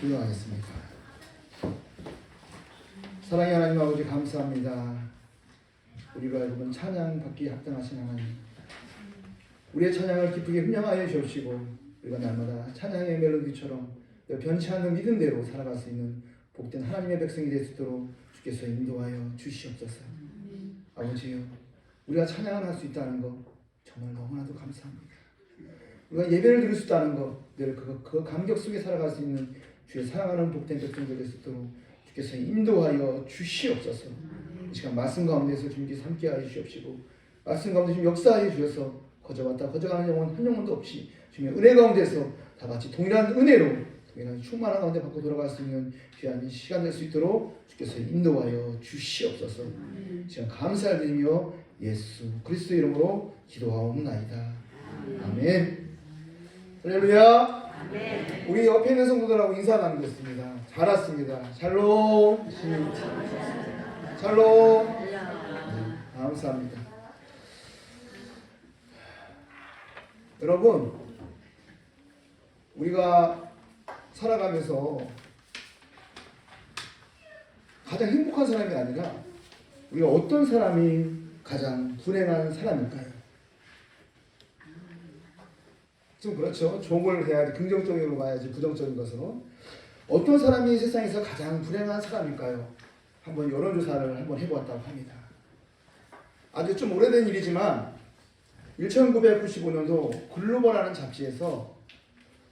기도하겠습니다. 사랑의 하나님 아버지 감사합니다. 우리가 여러분 찬양 받기에 합당하신 하나님, 우리의 찬양을 기쁘게 흠양하여 주옵시고 우리가 날마다 찬양의 멜로디처럼 변치 않는 믿음대로 살아갈 수 있는 복된 하나님의 백성이 될 수 있도록 주께서 인도하여 주시옵소서. 아버지요, 우리가 찬양을 할 수 있다는 것 정말 너무나도 감사합니다. 우리가 예배를 드릴 수 있다는 것, 늘 그 감격 속에 살아갈 수 있는 주의 사랑하는 복된 백성들 될 수 있도록 주께서 인도하여 주시옵소서. 이 시간 말씀 가운데서 주님께서 함께하여 주시옵시고 말씀 가운데 좀 역사하여 주셔서 거저왔다 거저가는 영혼 한 영혼도 없이 주님의 은혜 가운데서 다 같이 동일한 은혜로 동일한 충만한 가운데 받고 돌아갈 수 있는 귀한 시간 될 수 있도록 주께서 인도하여 주시옵소서. 시간 감사를 드리며 예수 그리스도 이름으로 기도하옵나이다. 아멘. 할렐루야. 아멘. 우리 옆에 있는 성도들하고 인사 나누겠습니다. 잘 왔습니다. 샬롬. 샬롬. 네, 감사합니다. 여러분, 우리가 살아가면서 가장 행복한 사람이 아니라 우리가 어떤 사람이 가장 불행한 사람일까요? 좀 그렇죠. 종을 해야지 긍정적으로 봐야지 부정적인 것으로. 어떤 사람이 세상에서 가장 불행한 사람일까요? 한번 여론조사를 한번 해보았다고 합니다. 아주 좀 오래된 일이지만 1995년도 글로벌이라는 잡지에서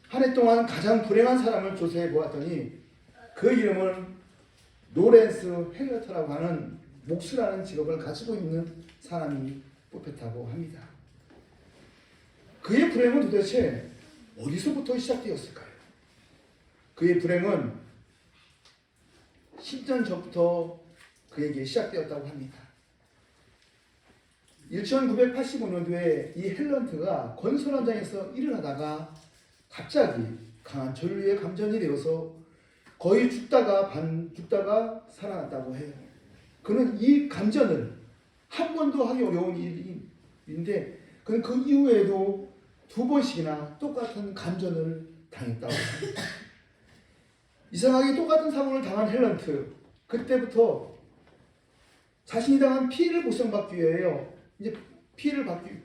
한 해 동안 가장 불행한 사람을 조사해 보았더니 그 이름은 노렌스 헬러트라고 하는 목수라는 직업을 가지고 있는 사람이 뽑혔다고 합니다. 그의 불행은 도대체 어디서부터 시작되었을까요? 그의 불행은 10년 전부터 그에게 시작되었다고 합니다. 1985년도에 이 헬런트가 건설 현장에서 일을 하다가 갑자기 강한 전류의 감전이 되어서 거의 죽다가 살아났다고 해요. 그는 이 감전을 한 번도 하기 어려운 일인데 그는 그 이후에도 2번씩이나 똑같은 감전을 당했다고 합니다. 이상하게 똑같은 사고를 당한 헬런트, 그때부터 자신이 당한 피해를 보상받기 위해요. 이제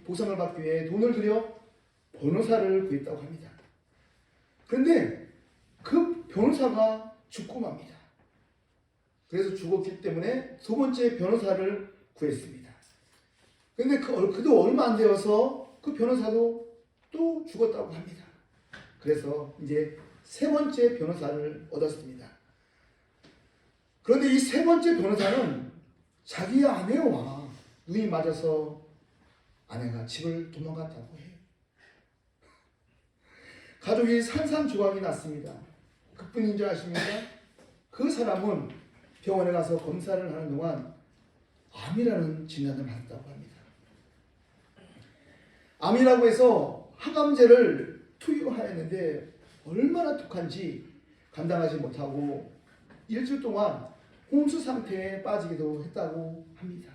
보상을 받기 위해 돈을 들여 변호사를 구했다고 합니다. 그런데 그 변호사가 죽고 맙니다. 그래서 죽었기 때문에 2번째 변호사를 구했습니다. 그런데 그도 얼마 안 되어서 그 변호사도 또 죽었다고 합니다. 그래서 이제 3번째 변호사를 얻었습니다. 그런데 이 3번째 변호사는 자기 아내와 눈이 맞아서 아내가 집을 도망갔다고 해요. 가족이 산산조각이 났습니다. 그뿐인 줄 아십니까? 그 사람은 병원에 가서 검사를 하는 동안 암이라는 진단을 받았다고 합니다. 암이라고 해서 항암제를 투여하였는데 얼마나 독한지 감당하지 못하고 일주일 동안 혼수 상태에 빠지기도 했다고 합니다.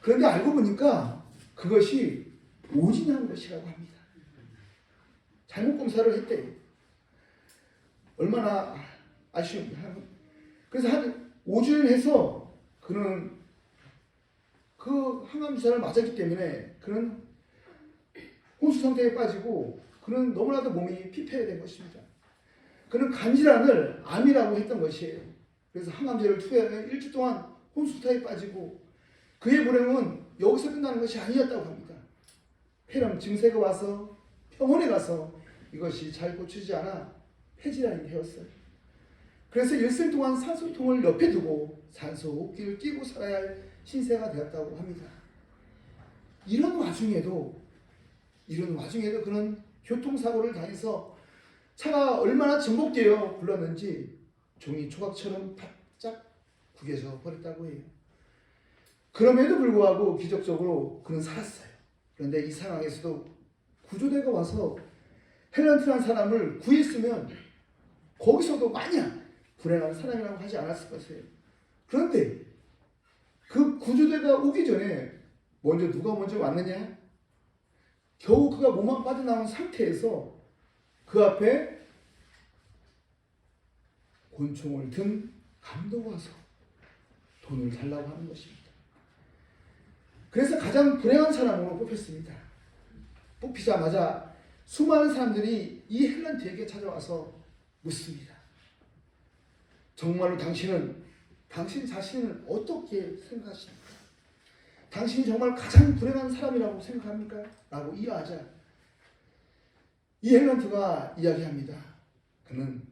그런데 알고 보니까 그것이 오진한 것이라고 합니다. 잘못 검사를 했대요. 얼마나 아쉬운가. 그래서 한 5주를 해서 그는 그 항암주사를 맞았기 때문에 그는 혼수 상태에 빠지고 그는 너무나도 몸이 피폐해된 것입니다. 그는 간질환을 암이라고 했던 것이에요. 그래서 항암제를 투여하며 일주일 동안 혼수 상태에 빠지고 그의 불행은 여기서 끝나는 것이 아니었다고 합니다. 폐렴 증세가 와서 병원에 가서 이것이 잘 고치지 않아 폐질환이 되었어요. 그래서 일생 동안 산소통을 옆에 두고 산소 호흡기를 끼고 살아야 할 신세가 되었다고 합니다. 이런 와중에도 그는 교통사고를 당해서 차가 얼마나 전복되어 굴렀는지 종이 조각처럼 바짝 구겨져 버렸다고 해요. 그럼에도 불구하고 기적적으로 그는 살았어요. 그런데 이 상황에서도 구조대가 와서 헬런트라는 사람을 구했으면 거기서도 마냥 불행한 사람이라고 하지 않았을 것이에요. 그런데 그 구조대가 오기 전에 누가 먼저 왔느냐? 겨우 그가 몸만 빠져나온 상태에서 그 앞에 권총을 든 감독 와서 돈을 달라고 하는 것입니다. 그래서 가장 불행한 사람으로 뽑혔습니다. 뽑히자마자 수많은 사람들이 이 헬란트에게 찾아와서 묻습니다. 정말로 당신 자신을 어떻게 생각하십니까? 당신이 정말 가장 불행한 사람이라고 생각합니까? 라고 이야기하자 이 헬란트가 이야기합니다. 그는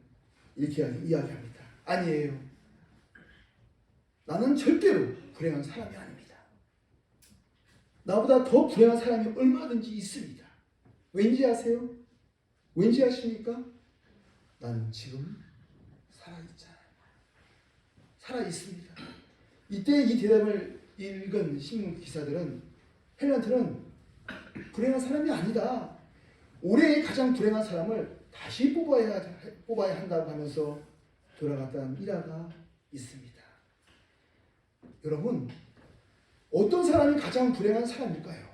이렇게 이야기합니다. 아니에요. 나는 절대로 불행한 사람이 아닙니다. 나보다 더 불행한 사람이 얼마든지 있습니다. 왠지 아세요? 왠지 아십니까? 난 지금 살아있잖아요. 살아있습니다. 이때 이 대답을 읽은 신문 기사들은 헬란트는 불행한 사람이 아니다. 올해의 가장 불행한 사람을 다시 뽑아야 한다고 하면서 돌아갔다는 일화가 있습니다. 여러분, 어떤 사람이 가장 불행한 사람일까요?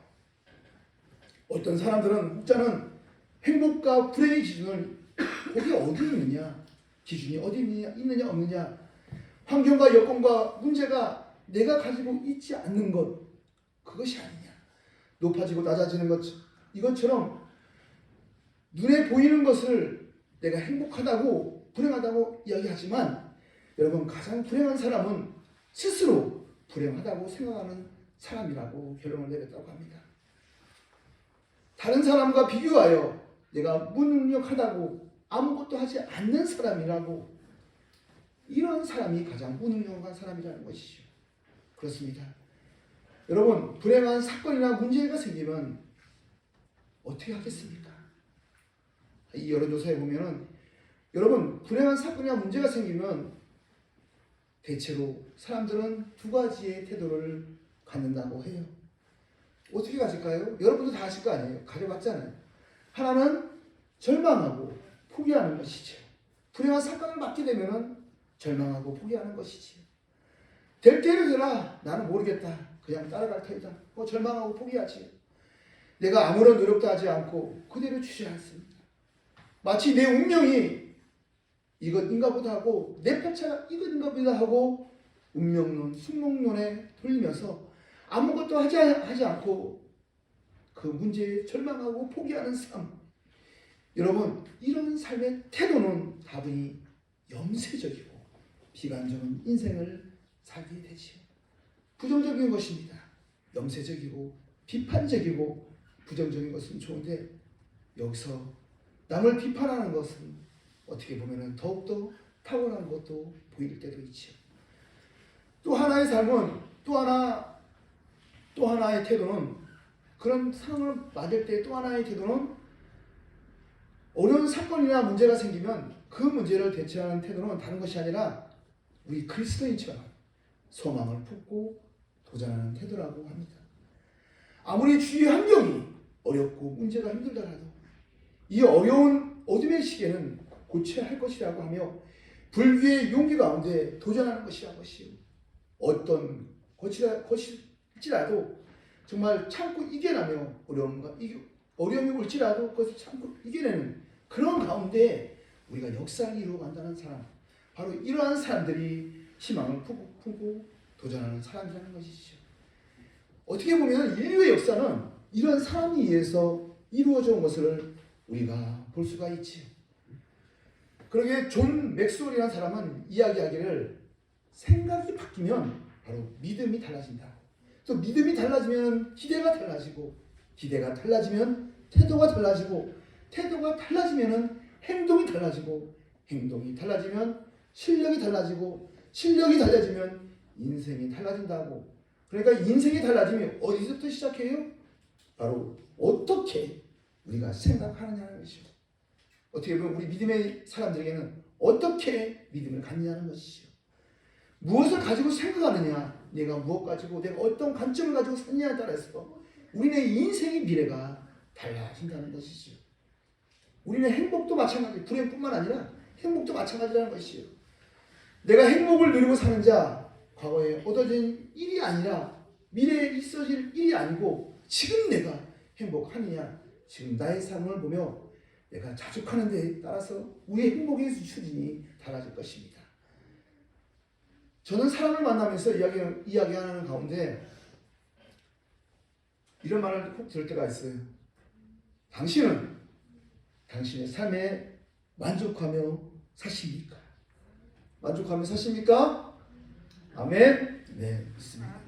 어떤 사람들은 혹자는 행복과 불행의 기준을 거기 어디 있느냐, 기준이 어디 있느냐 없느냐, 환경과 여건과 문제가 내가 가지고 있지 않는 것, 그것이 아니냐, 높아지고 낮아지는 것, 이것처럼 눈에 보이는 것을 내가 행복하다고 불행하다고 이야기하지만 여러분, 가장 불행한 사람은 스스로 불행하다고 생각하는 사람이라고 결론을 내렸다고 합니다. 다른 사람과 비교하여 내가 무능력하다고 아무것도 하지 않는 사람이라고, 이런 사람이 가장 무능력한 사람이라는 것이죠. 그렇습니다. 여러분, 불행한 사건이나 문제가 생기면 어떻게 하겠습니까? 이 여론조사에 보면은 여러분, 불행한 사건이나 문제가 생기면 대체로 사람들은 두 가지의 태도를 갖는다고 해요. 어떻게 가질까요? 여러분도 다 아실 거 아니에요? 가져봤잖아요. 하나는 절망하고 포기하는 것이죠. 불행한 사건을 맞게 되면은 절망하고 포기하는 것이지. 될 대로 되라. 나는 모르겠다. 그냥 따라갈 테이다. 절망하고 포기하지. 내가 아무런 노력도 하지 않고 그대로 주저앉습니다. 마치 내 운명이 이것인가 보다 하고 내 패차가 이것인가 보다 하고 운명론, 숙명론에 돌리면서 아무것도 하지 않고 그 문제에 절망하고 포기하는 삶. 여러분, 이런 삶의 태도는 다분히 염세적이고 비관적인 인생을 살게 되지요. 부정적인 것입니다. 염세적이고 비판적이고 부정적인 것은 좋은데 여기서 남을 비판하는 것은 어떻게 보면 더욱더 탁월한 것도 보일 때도 있죠. 또 하나의 삶은 또 하나의 태도는, 그런 상황을 맞을 때 또 하나의 태도는 어려운 사건이나 문제가 생기면 그 문제를 대처하는 태도는 다른 것이 아니라 우리 그리스도인처럼 소망을 품고 도전하는 태도라고 합니다. 아무리 주위 환경이 어렵고 문제가 힘들더라도 이 어려운 어둠의 시계는 고쳐야 할 것이라고 하며 불교의 용기 가운데 도전하는 것이라는 것이요. 어떤 거칠지라도 정말 참고 이겨내며 어려움이 올지라도 그것을 참고 이겨내는 그런 가운데 우리가 역사를 이루어간다는 사람, 바로 이러한 사람들이 희망을 품고 도전하는 사람이라는 것이죠. 어떻게 보면 인류의 역사는 이런 사람에 의해서 이루어져 온 것을 우리가 볼 수가 있지. 그러게 존 맥스웰이라는 사람은 이야기하기를 생각이 바뀌면 바로 믿음이 달라진다. 또 믿음이 달라지면 기대가 달라지고, 기대가 달라지면 태도가 달라지고, 태도가 달라지면 행동이 달라지고, 행동이 달라지면 실력이 달라지고, 실력이 달라지면 인생이 달라진다고. 그러니까 인생이 달라지면 어디서부터 시작해요? 바로 어떻게 우리가 생각하느냐는 것이죠. 어떻게 보면 우리 믿음의 사람들에게는 어떻게 믿음을 갖느냐는 것이죠. 무엇을 가지고 생각하느냐, 내가 무엇 가지고 내가 어떤 관점을 가지고 사느냐에 따라서 우리의 인생의 미래가 달라진다는 것이죠. 우리는 행복도 마찬가지, 불행뿐만 아니라 행복도 마찬가지라는 것이죠. 내가 행복을 누리고 사는 자, 과거에 얻어진 일이 아니라 미래에 있어질 일이 아니고 지금 내가 행복하느냐, 지금 나의 삶을 보며 내가 자족하는 데에 따라서 우리의 행복의 수준이 달라질 것입니다. 저는 사람을 만나면서 이야기하는 가운데 이런 말을 꼭 들을 때가 있어요. 당신은 당신의 삶에 만족하며 사십니까? 만족하며 사십니까? 아멘. 네, 믿습니다.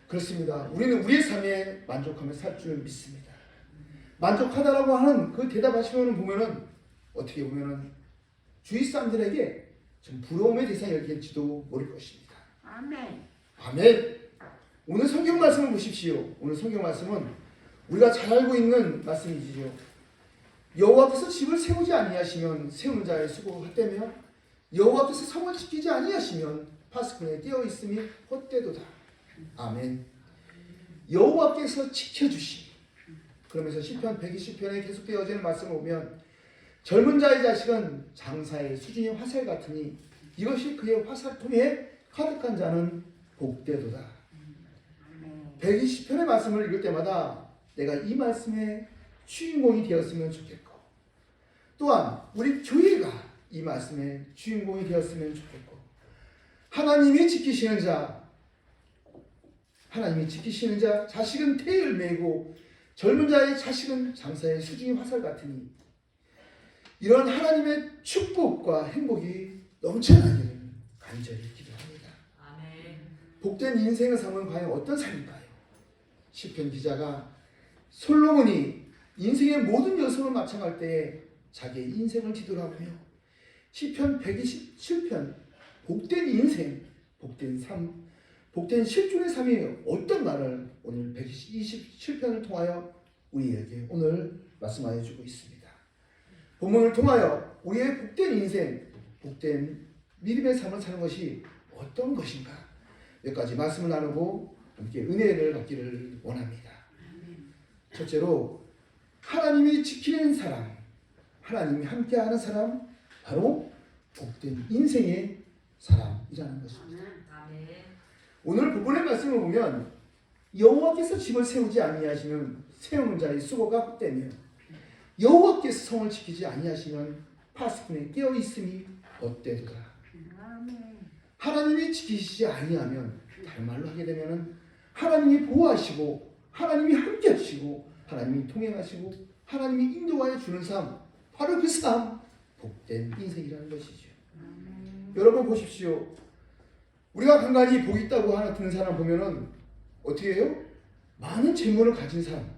그렇습니다. 우리는 우리의 삶에 만족하며 살 줄 믿습니다. 만족하다라고 하는 그 대답하시면 보면은 어떻게 보면은 주위 사람들에게 좀 부러움의 대상이 될지도 모를 것입니다. 아멘. 아멘. 오늘 성경 말씀을 보십시오. 오늘 성경 말씀은 우리가 잘 알고 있는 말씀이지요. 여호와께서 집을 세우지 아니하시면 세우는 자의 수고하되며 여호와께서 성을 지키지 아니하시면 파수꾼의 깨어 있음이 헛되도다. 아멘. 여호와께서 지켜주시니 그러면서 시편 120편에 계속되어지는 말씀을 보면 젊은 자의 자식은 장사의 수준이 화살 같으니 이것이 그의 화살통에 가득한 자는 복되도다. 120편의 말씀을 읽을 때마다 내가 이 말씀의 주인공이 되었으면 좋겠고 또한 우리 교회가 이 말씀의 주인공이 되었으면 좋겠고 하나님이 지키시는 자 자식은 태를 메고 젊은 자의 자식은 장사의 수중의 화살 같으니 이런 하나님의 축복과 행복이 넘쳐나기를 간절히 기도합니다. 아멘. 복된 인생의 삶은 과연 어떤 삶일까요? 시편 기자가 솔로몬이 인생의 모든 여성을 마청할 때에 자기의 인생을 뒤돌아보며 시편 127편 복된 인생, 복된 삶, 복된 실존의 삶이 어떤 말을 오늘 127편을 통하여 우리에게 오늘 말씀하여 주고 있습니다. 본문을 통하여 우리의 복된 인생, 복된 믿음의 삶을 사는 것이 어떤 것인가 몇 가지 말씀을 나누고 함께 은혜를 받기를 원합니다. 첫째로 하나님이 지키는 사람, 하나님이 함께하는 사람, 바로 복된 인생의 사람이라는 것입니다. 오늘 본문의 말씀을 보면 여호와께서 집을 세우지 아니하시면 세우는 자의 수고가 헛되며 여호와께서 성을 지키지 아니하시면 파수꾼의 깨어 있음이 헛되도다. 하나님이 지키시지 아니하면 다른 말로 하게 되면은 하나님이 보호하시고 하나님이 함께하시고 하나님이 통행하시고 하나님이 인도하여 주는 삶, 바로 그 삶, 복된 인생이라는 것이죠. 여러분 보십시오. 우리가 간간히 복 있다고 하나 듣는 사람 보면은 어떻게 해요? 많은 재물을 가진 사람,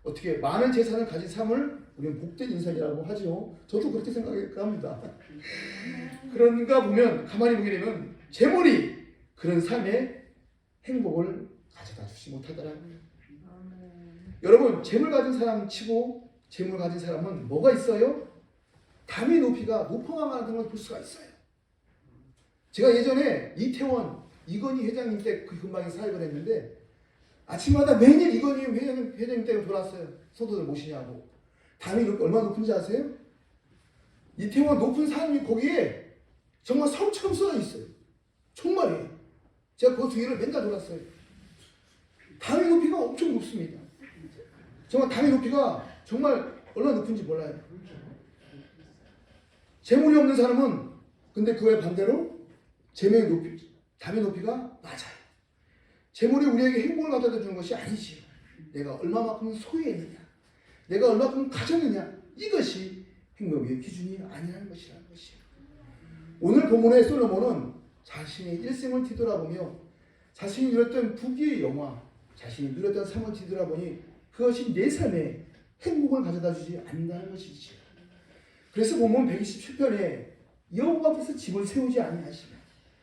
어떻게 많은 재산을 가진 삶을 우리는 복된 인생이라고 하죠. 저도 그렇게 생각합니다. 그런가 보면 가만히 보게 되면 재물이 그런 삶의 행복을 가져다 주지 못하더라고요. 여러분 재물 가진 사람 치고 재물 가진 사람은 뭐가 있어요? 담의 높이가 높아가는 걸 볼 수가 있어요. 제가 예전에 이태원 이건희 회장님 때 그 근방에 사역을 했는데 아침마다 매일 이건희 회장님 댁을 돌았어요. 성도들 모시냐고. 담이 얼마나 높은지 아세요? 이태원 높은 산이 거기에 정말 섬처럼 쏟아 있어요. 정말이에요. 제가 그 주위를 맨날 돌았어요. 담의 높이가 엄청 높습니다. 정말 담의 높이가 정말 얼마나 높은지 몰라요. 재물이 없는 사람은 근데 그에 반대로 담의 높이가 낮아요. 재물이 우리에게 행복을 가져다 주는 것이 아니지요. 내가 얼마만큼 소유했느냐, 내가 얼마만큼 가졌느냐, 이것이 행복의 기준이 아니라는 것이라는 것이에요. 오늘 본문의 솔로몬은 자신의 일생을 뒤돌아보며 자신이 누렸던 부귀의 영화, 자신이 누렸던 삶을 뒤돌아보니 그것이 내 삶에 행복을 가져다 주지 않는다는 것이지요. 그래서 본문 127편에 여호와께서 집을 세우지 아니하시면,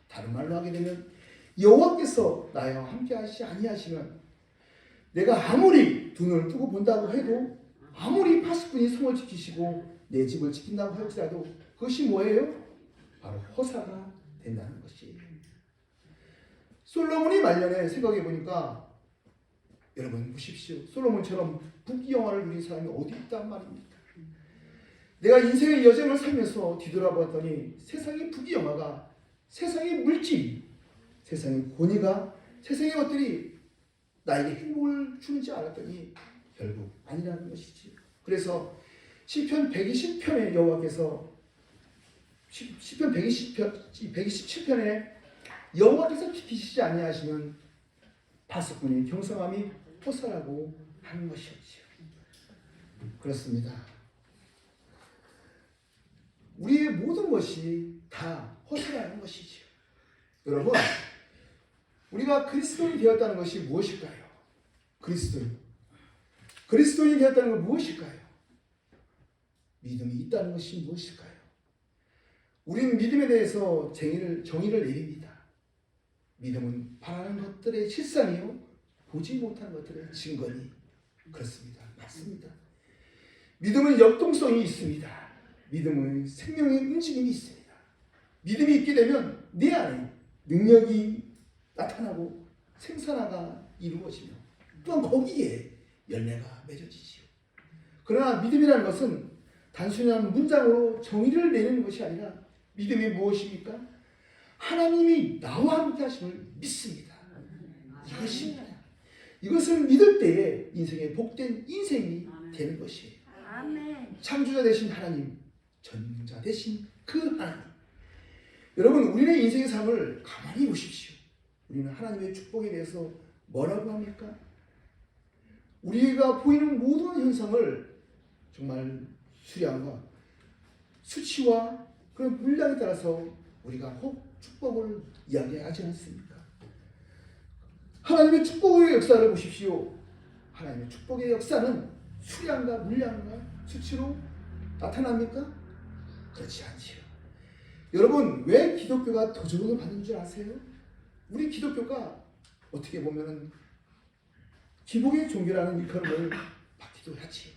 다른 말로 하게 되면 여호와께서 나와 함께 하시지 아니하시면 내가 아무리 눈을 뜨고 본다고 해도 아무리 파수꾼이 성을 지키시고 내 집을 지킨다고 할지라도 그것이 뭐예요? 바로 허사가 된다는 것이에요. 솔로몬이 말년에 생각해 보니까 여러분 보십시오. 솔로몬처럼 부귀영화를 누린 사람이 어디 있단 말입니까? 내가 인생의 여정을 살면서 뒤돌아보았더니 세상의 부귀영화가, 세상의 물질, 세상의 권위가, 세상의 것들이 나에게 행복을 주는지 알았더니 결국 아니라는 것이지. 그래서 시편 120편의 여호와께서 시편 127편에 여호와께서 지키시지 아니하시면 다섯분의 경성함이 허사라고 하는 것이었지요. 그렇습니다. 우리의 모든 것이 다 허사라는 것이지요. 여러분, 우리가 그리스도인이 되었다는 것이 무엇일까요? 그리스도인이 되었다는 건 무엇일까요? 믿음이 있다는 것이 무엇일까요? 우리는 믿음에 대해서 정의를 내립니다. 믿음은 바라는 것들의 실상이요, 보지 못한 것들의 증거니. 그렇습니다. 맞습니다. 믿음은 역동성이 있습니다. 믿음은 생명의 움직임이 있습니다. 믿음이 있게 되면 내 안에 능력이 나타나고 생산화가 이루어지며 또한 거기에 열매가 맺어지지요. 그러나 믿음이라는 것은 단순한 문장으로 정의를 내리는 것이 아니라 믿음이 무엇입니까? 하나님이 나와 함께 하심을 믿습니다. 이것입니다. 이것을 믿을 때에 인생의 복된 인생이 되는 것이에요. 창조자 되신 하나님, 전능자 되신 그 하나님. 여러분, 우리의 인생의 삶을 가만히 보십시오. 우리는 하나님의 축복에 대해서 뭐라고 합니까? 우리가 보이는 모든 현상을 정말 수량과 수치와 그런 분량에 따라서 우리가 혹 축복을 이야기하지 않습니까? 하나님의 축복의 역사를 보십시오. 하나님의 축복의 역사는 수량과 물량과 수치로 나타납니까? 그렇지 않지요. 여러분, 왜 기독교가 도전을 받는 줄 아세요? 우리 기독교가 어떻게 보면은 기복의 종교라는 일컬음을 받기도 하지요.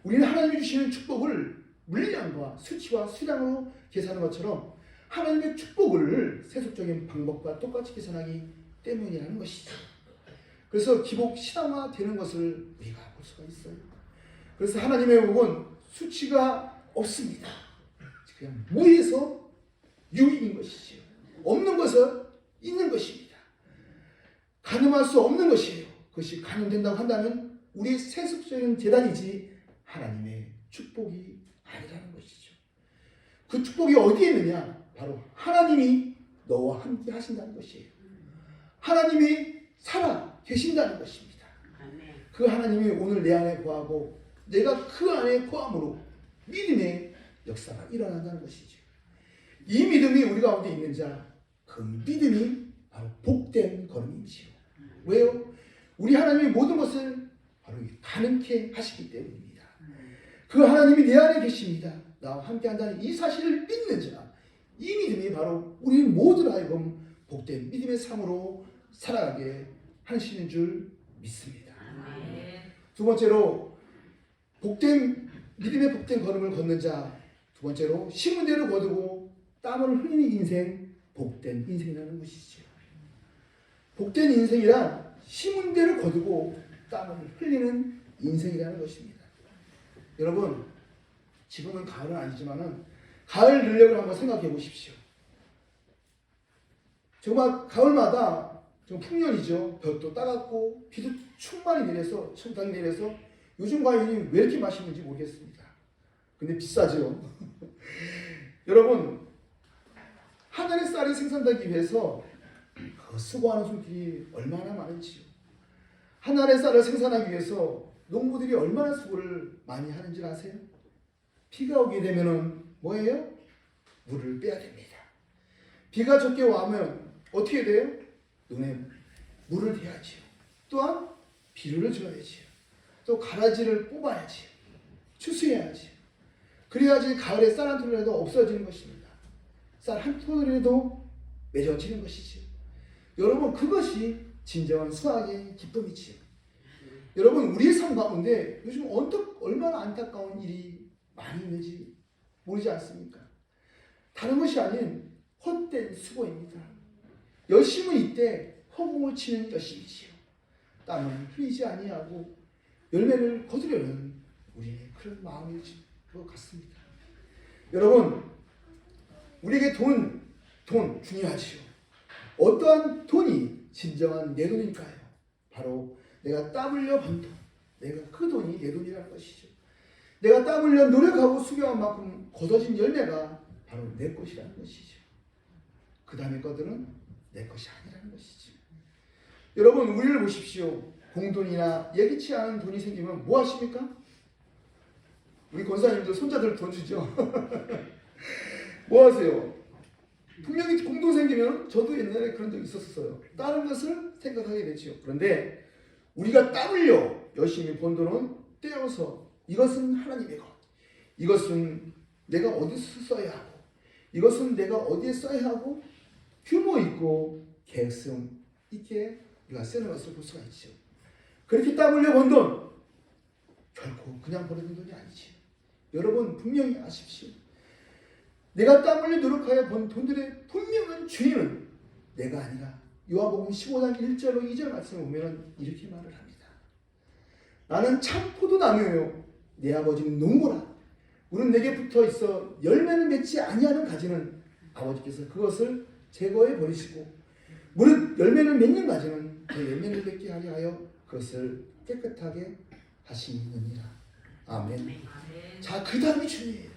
우리는 하나님이 주시는 축복을 물량과 수치와 수량으로 계산하는 것처럼 하나님의 축복을 세속적인 방법과 똑같이 계산하기 때문이라는 것이죠. 그래서 기복 신앙화 되는 것을 우리가 볼 수가 있어요. 그래서 하나님의 복은 수치가 없습니다. 그냥 무에서 유익인 것이지요. 없는 것은 있는 것입니다. 가늠할 수 없는 것이에요. 그것이 가늠된다고 한다면 우리 세속적인 재단이지 하나님의 축복이 아니라는 것이죠. 그 축복이 어디에 있느냐? 바로 하나님이 너와 함께 하신다는 것이에요. 하나님이 살아 계신다는 것입니다. 그 하나님이 오늘 내 안에 거하고 내가 그 안에 거함으로 믿음의 역사가 일어난다는 것이죠. 이 믿음이 우리 가운데 있는 자, 그 믿음이 바로 복된 걸음이지요. 왜요? 우리 하나님이 모든 것을 바로 가능케 하시기 때문입니다. 그 하나님이 내 안에 계십니다. 나와 함께 한다는 이 사실을 믿는 자, 이 믿음이 바로 우리 모두를 하여금 복된 믿음의 삶으로 살아가게 하시는 줄 믿습니다. 두 번째로 믿음의 복된 걸음을 걷는 자, 두 번째로 심은 대로 거두고 땀을 흘리는 인생, 복된 인생이라는 것이죠. 복된 인생이란 심은 대로 거두고 땀을 흘리는 인생이라는 것입니다. 여러분, 지금은 가을은 아니지만은 가을 능력을 한번 생각해 보십시오. 정말 가을마다 좀 풍년이죠. 볕도 따갑고 비도 충만히 내려서 청당히 내려서 요즘 과일이 왜 이렇게 맛있는지 모르겠습니다. 근데 비싸죠. 여러분, 하늘의 쌀이 생산되기 위해서 그 수고하는 손길이 얼마나 많은지요. 하늘의 쌀을 생산하기 위해서 농부들이 얼마나 수고를 많이 하는지 아세요? 비가 오게 되면은 뭐예요? 물을 빼야 됩니다. 비가 적게 와면 어떻게 돼요? 눈에 물을 대야지요. 또한 비료를 줘야지요. 또 가라지를 뽑아야지요. 추수해야지요. 그래야지 가을에 쌀 한 톨이라도 없어지는 것입니다. 쌀 한 톨이라도 맺어지는 것이지요. 여러분, 그것이 진정한 수확의 기쁨이지요. 여러분, 우리의 삶 가운데 요즘 얼마나 안타까운 일이 많이 있는지 모르지 않습니까? 다른 것이 아닌 헛된 수고입니다. 열심은 이때 허공을 치는 열심이지요. 땀을 흘리지 아니하고 열매를 거두려는 우리의 그런 마음일 것 같습니다. 여러분, 우리에게 돈 중요하지요. 어떠한 돈이 진정한 내 돈일까요? 바로 내가 땀 흘려 번 돈, 내가 그 돈이 내 돈이라는 것이죠. 내가 땀 흘려 노력하고 수고한 만큼 거둬진 열매가 바로 내 것이라는 것이죠. 그 다음에 것들은 내 것이 아니라는 것이지. 여러분 우리를 보십시오. 공돈이나 예기치 않은 돈이 생기면 뭐 하십니까? 우리 권사님들 손자들 돈 주죠. 뭐 하세요? 분명히 공돈 생기면 저도 옛날에 그런 적 있었어요. 다른 것을 생각하게 되죠. 그런데 우리가 땀 흘려 열심히 번 돈은 떼어서 이것은 하나님의 것, 이것은 내가 어디서 써야 하고, 이것은 내가 어디에 써야 하고, 규모 있고 계획성 있게 우리가 쓰는 것을 볼 수가 있죠. 그렇게 땀 흘려 번 돈 결코 그냥 버리는 돈이 아니지. 여러분 분명히 아십시오. 내가 땀 흘려 노력하여 번 돈들의 분명한 주인은 내가 아니라 요한복음 15장 1절로 2절 말씀을 보면 이렇게 말을 합니다. 나는 참 포도나무요 내 아버지는 농부라. 우리는 내게 붙어 있어 열매를 맺지 아니하는 가지는 아버지께서 그것을 제거해 버리시고 무릇 열매를 맺는 가지는 그 열매를 맺게 하려 하여 그것을 깨끗하게 하시느니라. 아멘. 자, 그 다음이 주님이에요.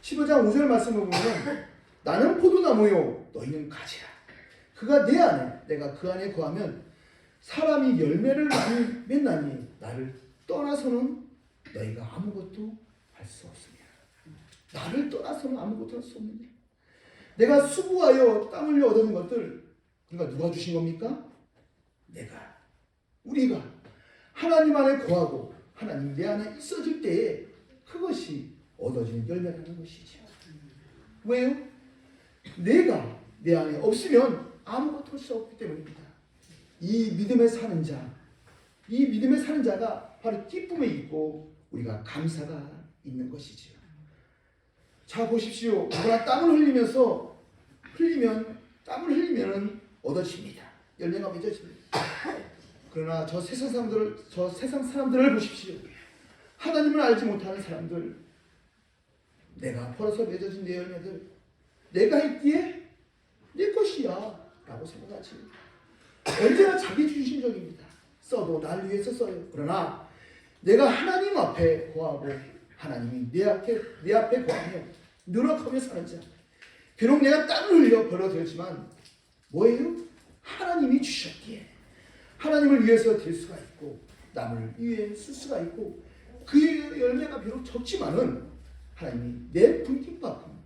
15장 5절 말씀을 보면 나는 포도나무요 너희는 가지라. 그가 내 안에 내가 그 안에 거하면 사람이 열매를 많이 맺나니 나를 떠나서는 너희가 아무것도 할 수 없습니다. 나를 떠나서는 아무것도 할 수 없느냐. 내가 수고하여 땀 흘려 얻은 것들 그러니까 누가 주신 겁니까? 내가 우리가 하나님 안에 거하고 하나님 내 안에 있어질 때에 그것이 얻어지는 열매라는 것이죠. 왜요? 내가 내 안에 없으면 아무것도 할 수 없기 때문입니다. 이 믿음에 사는 자, 이 믿음에 사는 자가 바로 기쁨에 있고 우리가 감사가 있는 것이지요. 자 보십시오. 누구나 땀을 흘리면 얻어집니다. 열매가 맺어집니다. 그러나 저 세상 사람들을 보십시오. 하나님을 알지 못하는 사람들, 내가 벌어서 맺어진 내 열매들, 내가 있기에 내 것이야 라고 생각하지. 언제나 자기 중심적입니다. 써도 날 위해서 써요. 그러나 내가 하나님 앞에 거하고 하나님이 내 앞에 거하며 노력하며 사는 자, 비록 내가 땀을 흘려 벌어들였지만 뭐예요? 하나님이 주셨기에 하나님을 위해서 될 수가 있고 남을 위해 쓸 수가 있고 그 열매가 비록 적지만은 하나님이 내 분깃만큼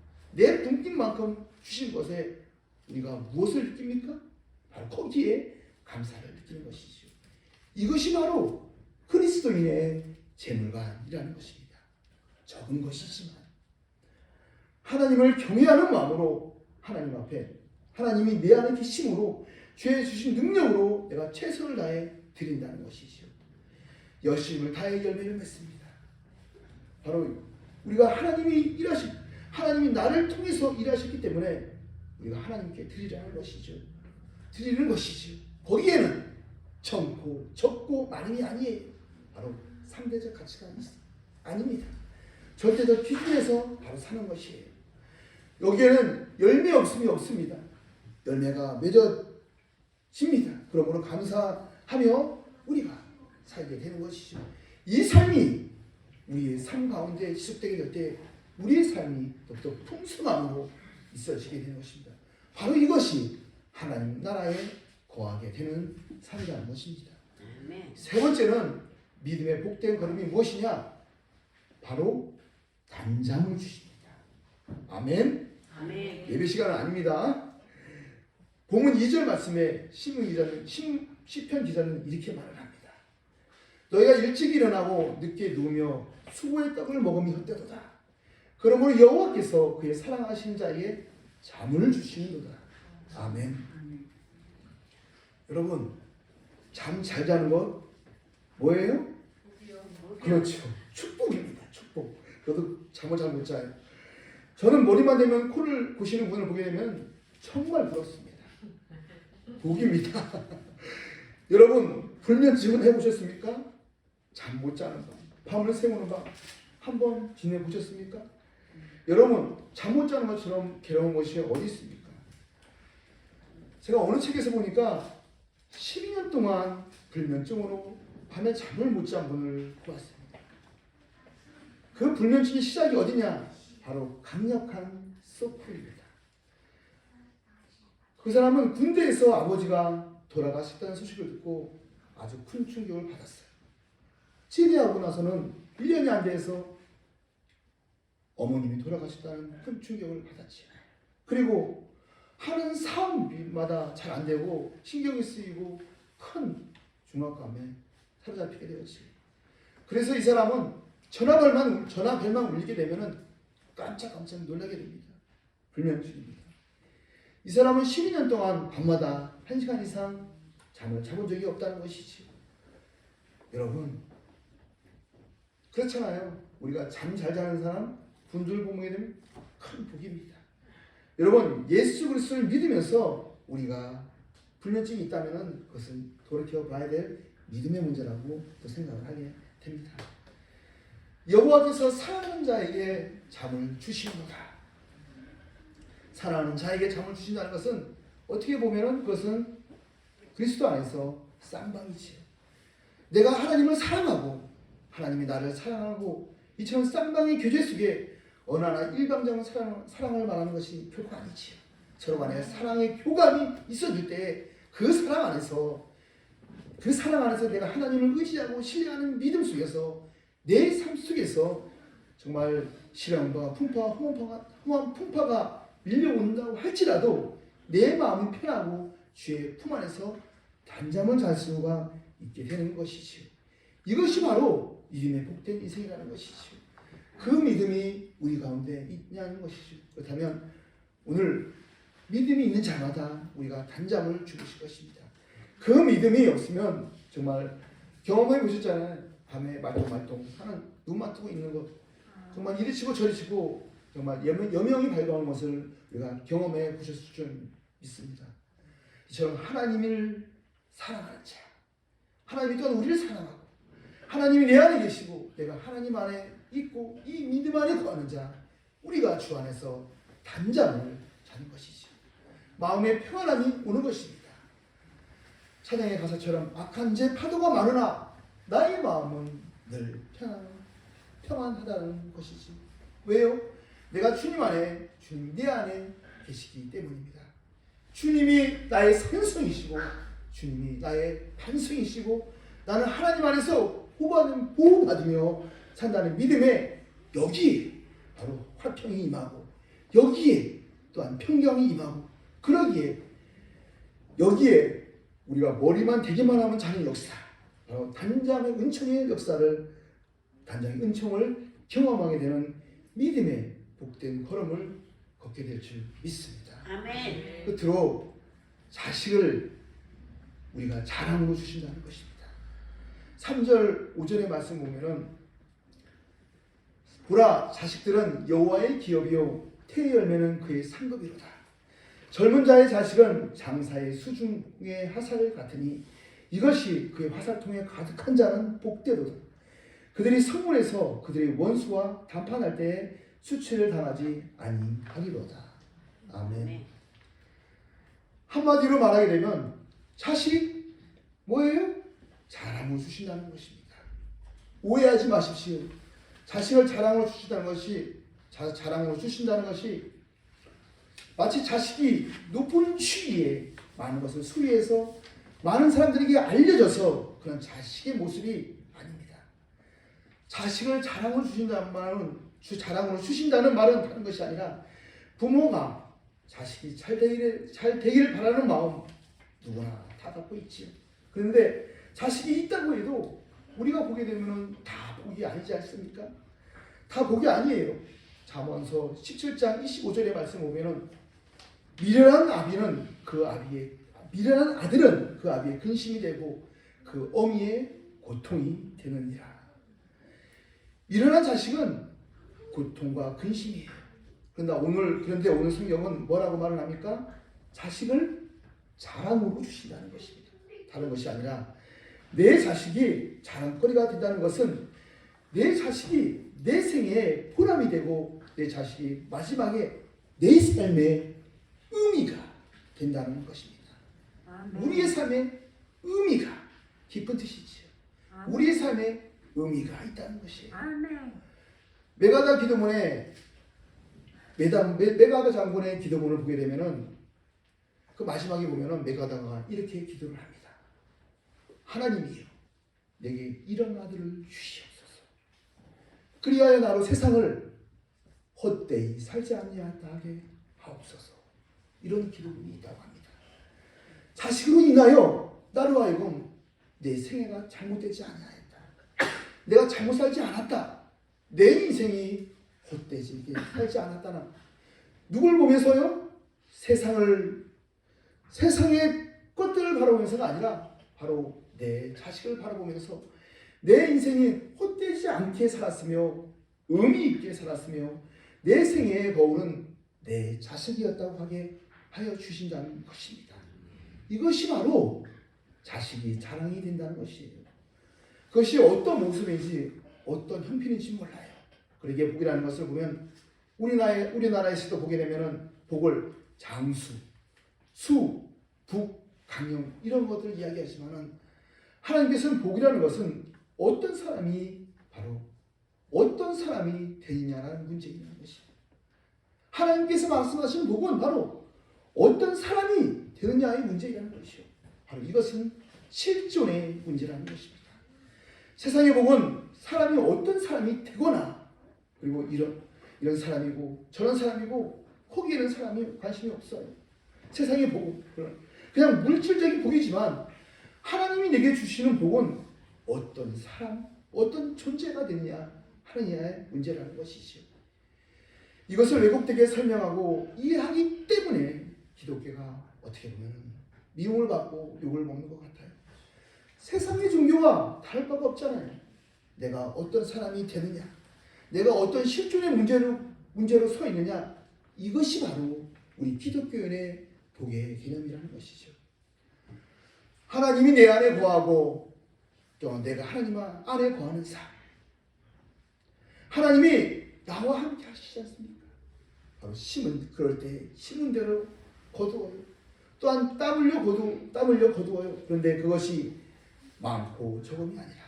주신 것에 우리가 무엇을 느낍니까? 바로 거기에 감사를 느끼는 것이죠. 이것이 바로 그리스도인의 재물관이라는 것입니다. 적은 것이지만 하나님을 경외하는 마음으로 하나님 앞에 하나님이 내 안에 계심으로 죄 주신 능력으로 내가 최선을 다해 드린다는 것이죠. 열심을 다해 열매를 맺습니다. 바로 우리가 하나님이 나를 통해서 일하셨기 때문에 우리가 하나님께 드리는 것이죠. 거기에는 적고 많음이 아니에요. 바로 상대적 가치가 아닙니다. 절대적 기준에서 바로 사는 것이에요. 여기에는 열매 없음이 없습니다. 열매가 맺어집니다. 그러므로 감사하며 우리가 살게 되는 것이죠. 이 삶이 우리의 삶 가운데 지속되게 될 때 우리의 삶이 더욱더 풍성함으로 있어지게 되는 것입니다. 바로 이것이 하나님 나라에 거하게 되는 삶이라는 것입니다. 세 번째는 믿음의 복된 걸음이 무엇이냐? 바로 단잠을 주십니다. 아멘. 예배 시간은 아닙니다. 본문 2절 말씀에 시편 기자는 이렇게 말을 합니다. 너희가 일찍 일어나고 늦게 누우며 수고의 떡을 먹음이 헛되도다. 그러므로 여호와께서 그의 사랑하신 자에게 잠을 주시는도다. 아멘. 여러분, 잠 잘 자는 것 뭐예요? 그렇죠. 축복입니다. 축복. 저도 잠을 잘 못 자요. 저는 머리만 대면 코를 고시는 분을 보게 되면 정말 부럽습니다. 복입니다. 여러분, 불면증은 해보셨습니까? 잠 못 자는 밤, 밤을 새우는 밤 한번 지내보셨습니까? 여러분, 잠 못 자는 것처럼 괴로운 것이 어디 있습니까? 제가 어느 책에서 보니까 12년 동안 불면증으로 밤에 잠을 못 잔 분을 보았습니다. 그 불면증의 시작이 어디냐? 바로 강력한 소프입니다. 그 사람은 군대에서 아버지가 돌아가셨다는 소식을 듣고 아주 큰 충격을 받았어요. 제대하고 나서는 1년이 안 돼서 어머님이 돌아가셨다는 큰 충격을 받았지. 그리고 하는 사업마다 잘 안 되고 신경이 쓰이고 큰 중압감에 사로잡히게 되었지. 그래서 이 사람은 전화벨만 울리게 되면은 깜짝깜짝 놀라게 됩니다. 불면증입니다. 이 사람은 12년 동안 밤마다 1시간 이상 잠을 자본 적이 없다는 것이지. 여러분, 그렇잖아요. 우리가 잠 잘 자는 사람 분들 보게 되면 큰 복입니다. 여러분, 예수 그리스도를 믿으면서 우리가 불면증이 있다면 그것은 돌이켜 봐야 될 믿음의 문제라고 또 생각을 하게 됩니다. 여호와께서 사랑하는 자에게 잠을 주시는도다. 사랑하는 자에게 잠을 주신다는 것은 어떻게 보면 그것은 그리스도 안에서 쌍방이지요. 내가 하나님을 사랑하고 하나님이 나를 사랑하고 이처럼 쌍방의 교제 속에 어느 하나 일방적인 사랑을 말하는 것이 결코 아니지요. 서로 간에 사랑의 교감이 있어질 때 그 사랑 안에서 내가 하나님을 의지하고 신뢰하는 믿음 속에서 내 삶 속에서 정말 시련과 험한 풍파가 밀려온다고 할지라도 내 마음이 편하고 주의 품 안에서 단잠을 잘 수가 있게 되는 것이지요. 이것이 바로 믿음의 복된 인생이라는 것이지요. 그 믿음이 우리 가운데 있냐는 것이죠. 그렇다면 오늘 믿음이 있는 자마다 우리가 단잠을 주실 것입니다. 그 믿음이 없으면 정말 경험해 보셨잖아요. 밤에 말똥말똥 하는 눈만 뜨고 있는 것, 정말 이리 치고 저리 치고 정말 여명이 밝아오는 것을 우리가 경험해 보셨을 줄 믿습니다. 이처럼 하나님을 사랑하는 자, 하나님이 또한 우리를 사랑하고 하나님이 내 안에 계시고 내가 하나님 안에 있고 이 믿음 안에 거하는 자, 우리가 주 안에서 단잠을 자는 것이죠. 마음의 평안함이 오는 것입니다. 찬양의 가사처럼 악한 제 파도가 많으나 나의 마음은 늘 평안하다는 것이지. 왜요? 내가 주님 안에, 주님 내 안에 계시기 때문입니다. 주님이 나의 산성이시고 주님이 나의 반성이시고 나는 하나님 안에서 보호받으며 산다는 믿음에 여기에 바로 화평이 임하고 여기에 또한 평경이 임하고 그러기에 여기에 우리가 머리만 대기만 하면 자는 역사, 바로 단잠의 은총의 역사를, 단잠의 은총을 경험하게 되는 믿음의 복된 걸음을 걷게 될 줄 믿습니다. 아멘. 끝으로 자식을 우리가 자랑으로 주신다는 것입니다. 3절 5절의 말씀 보면은 보라, 자식들은 여호와의 기업이요 태의 열매는 그의 상급이로다. 젊은 자의 자식은 장사의 수중의 화살 같으니 이것이 그의 화살통에 가득한 자는 복되도다. 그들이 성문에서 그들의 원수와談판할 때에 수치를 당하지 아니하리로다. 아멘. 한마디로 말하게 되면 자식 뭐예요? 자랑을 주신다는 것입니다. 오해하지 마십시오. 자식을 자랑으로 주신다는 것이 마치 자식이 높은 지위에 많은 것을 소유해서 많은 사람들에게 알려져서 그런 자식의 모습이 아닙니다. 자식을 자랑으로 주신다는 말은 자랑으로 주신다는 말은 다른 것이 아니라 부모가 자식이 잘 되기를 바라는 마음 누구나 다 갖고 있지요. 그런데 자식이 있다고 해도 우리가 보게 되면 다 복이 아니지 않습니까? 다 복이 아니에요. 잠언서 17장 25절의 말씀 보면은 미련한 아들은 그 아비의 근심이 되고 그 어미의 고통이 되느니라. 미련한 자식은 고통과 근심이에요. 그런데 오늘 성경은 뭐라고 말을 합니까? 자식을 자랑으로 주신다는 것입니다. 다른 것이 아니라 내 자식이 자랑거리가 된다는 것은 내 자식이 내 생에 보람이 되고 내 자식이 마지막에 내 삶의 의미가 된다는 것입니다. 아멘. 우리의 삶의 의미가 깊은 뜻이지요. 아멘. 우리의 삶에 의미가 있다는 것이에요. 아멘. 메가다 장군의 기도문을 보게 되면은 그 마지막에 보면은 메가다가 이렇게 기도를 합니다. 하나님이여, 내게 이런 아들을 주시옵소서. 그리하여 나로 세상을 헛되이 살지 아니하게 하옵소서. 이런 기도문이 있다고 합니다. 자식으로 인하여 나로 하여금 내 생애가 잘못되지 아니하였다. 내가 잘못 살지 않았다. 내 인생이 헛되지 살지 않았다는, 누굴 보면서요? 세상의 것들을 바라보면서가 아니라 바로 내 자식을 바라보면서 내 인생이 헛되지 않게 살았으며 의미 있게 살았으며 내 생애의 거울은 내 자식이었다고 하게 하여 주신다는 것입니다. 이것이 바로 자식이 자랑이 된다는 것이에요. 그것이 어떤 모습인지 어떤 형편인지 몰라요. 그러기에 복이라는 것을 보면 우리나라에서도 보게 되면은 복을 장수, 수, 북, 강령 이런 것들을 이야기하지만은 하나님께서는 복이라는 것은 어떤 사람이 되느냐라는 문제이라는 것입니다. 하나님께서 말씀하신 복은 바로 어떤 사람이 되느냐의 문제이라는 것이요. 바로 이것은 실존의 문제라는 것입니다. 세상의 복은 사람이 어떤 사람이 되거나 그리고 이런 사람이고 저런 사람이고 거기에는 사람이 관심이 없어요. 세상의 복은 그냥 물질적인 복이지만 하나님이 내게 주시는 복은 어떤 사람, 어떤 존재가 되느냐 하느냐의 문제라는 것이죠. 이것을 왜곡되게 설명하고 이해하기 때문에 기독교가 어떻게 보면 미움을 받고 욕을 먹는 것 같아요. 세상의 종교와 다를 바가 없잖아요. 내가 어떤 사람이 되느냐, 내가 어떤 실존의 문제로 서 있느냐, 이것이 바로 우리 기독교인의 복의 개념이라는 것이죠. 하나님이 내 안에 거하고 또 내가 하나님 안에 거하는 삶, 하나님이 나와 함께 하시지 않습니까? 바로 그럴 때 심은 대로 거두어요. 또한 땀 흘려 거두어요. 그런데 그것이 많고 적음이 아니라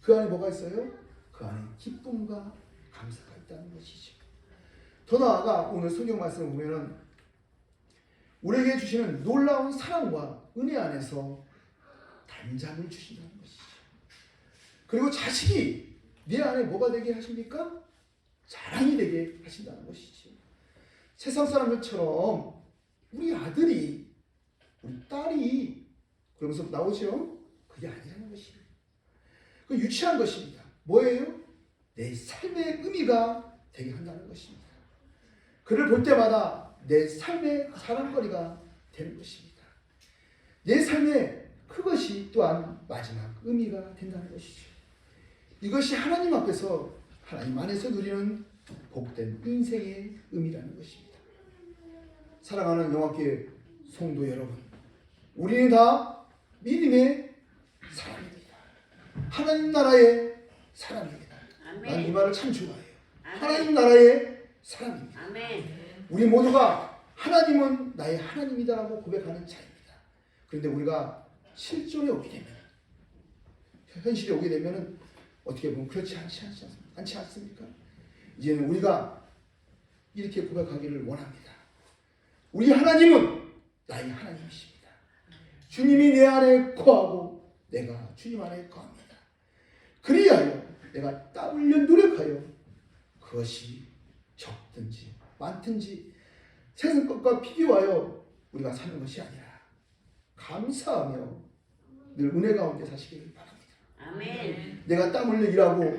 그 안에 뭐가 있어요? 그 안에 기쁨과 감사가 있다는 것이죠. 더 나아가 오늘 성경 말씀을 보면은 우리에게 주시는 놀라운 사랑과 은혜 안에서 단잠을 주신다는 것이죠. 그리고 자식이 내 안에 뭐가 되게 하십니까? 자랑이 되게 하신다는 것이죠. 세상 사람들처럼 우리 아들이, 우리 딸이 그러면서 나오죠? 그게 아니라는 것이에요. 그 유치한 것입니다. 뭐예요? 내 삶의 의미가 되게 한다는 것입니다. 그를 볼 때마다 내 삶의 자랑거리가 되는 것입니다. 내 삶의 그것이 또한 마지막 의미가 된다는 것이죠. 이것이 하나님 앞에서, 하나님 안에서 누리는 복된 인생의 의미라는 것입니다. 사랑하는 영화교회 성도 여러분, 우리는 다 믿음의 사람입니다. 하나님 나라의 사람입니다. 난 이 말을 참 좋아해요. 하나님 나라의 사람입니다. 우리 모두가 하나님은 나의 하나님이다라고 고백하는 자입니다. 그런데 우리가 실존에 오게 되면, 현실에 오게 되면은 어떻게 보면 그렇지 않지 않습니까? 이제는 우리가 이렇게 고백하기를 원합니다. 우리 하나님은 나의 하나님이십니다. 주님이 내 안에 거하고 내가 주님 안에 거합니다. 그리하여 내가 땀 흘려 노력하여 그것이 적든지 많든지 세상 것과 비교하여 우리가 사는 것이 아니라 감사하며 늘 은혜 가운데 사시기를 바랍니다. 아멘. 내가 땀 흘려 일하고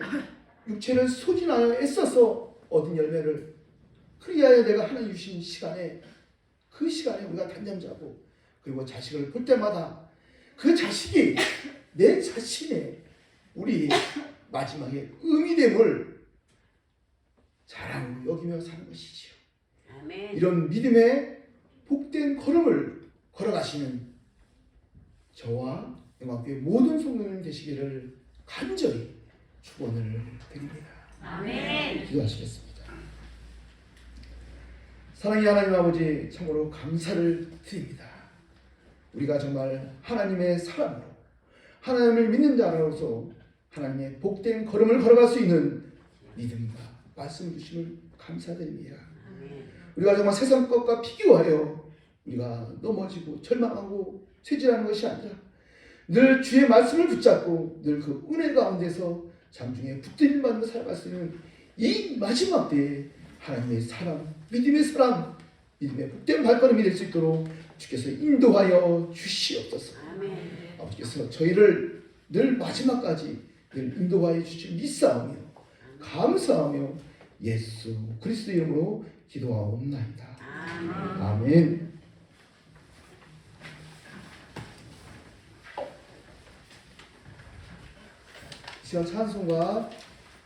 육체를 소진하여 애써서 얻은 열매를, 그리하여 내가 하나님 주신 시간에, 그 시간에 우리가 단잠 자고 그리고 자식을 볼 때마다 그 자식이 내 자신의 우리 마지막에 의미됨을 자랑으로 여기며 사는 것이지요. 아멘. 이런 믿음의 복된 걸음을 걸어가시는 저와 영화교회 모든 성도님 되시기를 간절히 축원을 드립니다. 아멘. 기도하시겠습니다. 사랑의 하나님 아버지, 참으로 감사를 드립니다. 우리가 정말 하나님의 사람으로, 하나님을 믿는 자로서 하나님의 복된 걸음을 걸어갈 수 있는 믿음과 말씀 주심을 감사드립니다. 아멘. 우리가 정말 세상 것과 비교하여 우리가 넘어지고 절망하고 쇠질하는 것이 아니라 늘 주의 말씀을 붙잡고 늘 그 은혜 가운데서 잠중에 붙들림 받는 살아갈 수 있는 이 마지막 때에 하나님의 사랑, 믿음의 사랑, 믿음의 복된 발걸음이 될 수 있도록 주께서 인도하여 주시옵소서. 아멘. 아버지께서 저희를 늘 마지막까지 늘 인도하여 주시 믿사오며 감사하며 예수 그리스도 이름으로 기도하옵나이다. 아멘. 아멘. 시간 찬송가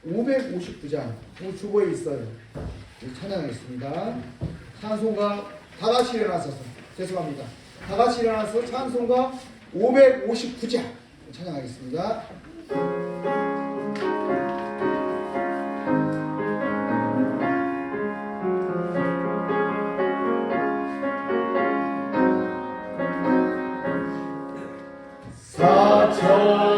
559장 오늘 주보에 있어요. 찬양하겠습니다. 찬송가 다 같이 일어나서 죄송합니다. 다 같이 일어나서 찬송가 559장 찬양하겠습니다. 사천